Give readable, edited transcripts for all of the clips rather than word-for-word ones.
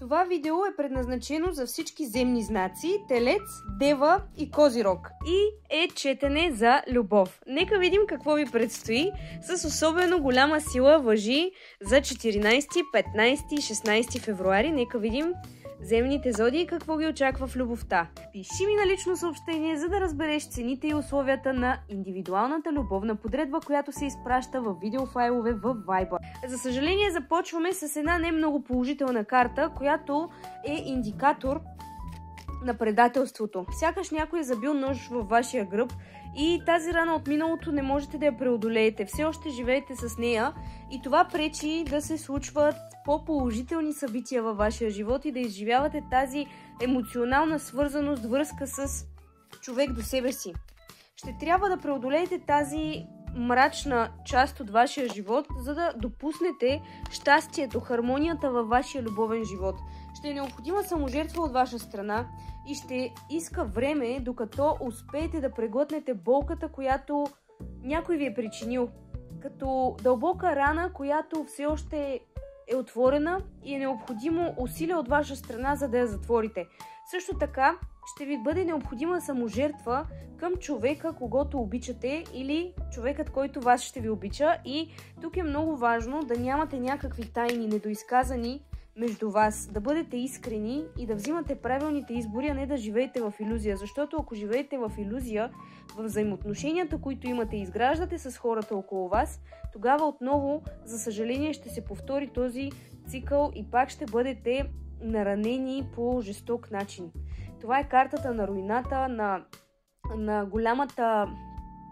Това видео е предназначено за всички земни знаци, Телец, Дева и Козирог и е четене за любов. Нека видим какво ви предстои. С особено голяма сила важи за 14, 15 и 16 февруари. Нека видим земните зодии какво ги очаква в любовта. Пиши ми на лично съобщение, за да разбереш цените и условията на индивидуалната любовна подредба, която се изпраща в видеофайлове в Viber. За съжаление, започваме с една не много положителна карта, която е индикатор на предателството. Сякаш някой е забил нож във вашия гръб и тази рана от миналото не можете да я преодолеете. Все още живеете с нея и това пречи да се случват по-положителни събития във вашия живот и да изживявате тази емоционална свързаност, връзка с човек до себе си. Ще трябва да преодолеете тази мрачна част от вашия живот, за да допуснете щастието, хармонията във вашия любовен живот. Ще е необходима саможертва от ваша страна и ще иска време, докато успеете да преглътнете болката, която някой ви е причинил. Като дълбока рана, която все още е отворена и е необходимо усилие от ваша страна, за да я затворите. Също така ще ви бъде необходима саможертва към човека, когото обичате, или човекът, който вас ще ви обича. И тук е много важно да нямате някакви тайни, недоизказани между вас, да бъдете искрени и да взимате правилните избори, а не да живеете в илюзия. Защото ако живеете в илюзия, в взаимоотношенията, които имате и изграждате с хората около вас, тогава отново, за съжаление, ще се повтори този цикъл и пак ще бъдете наранени по жесток начин. Това е картата на руината, на голямата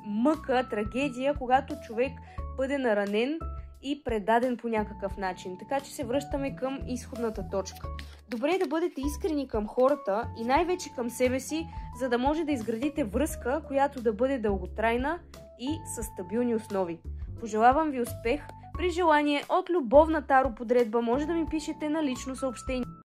мъка, трагедия, когато човек бъде наранен и предаден по някакъв начин. Така че се връщаме към изходната точка. Добре е да бъдете искрени към хората и най-вече към себе си, за да може да изградите връзка, която да бъде дълготрайна и със стабилни основи. Пожелавам ви успех! При желание от любовна таро подредба може да ми пишете на лично съобщение.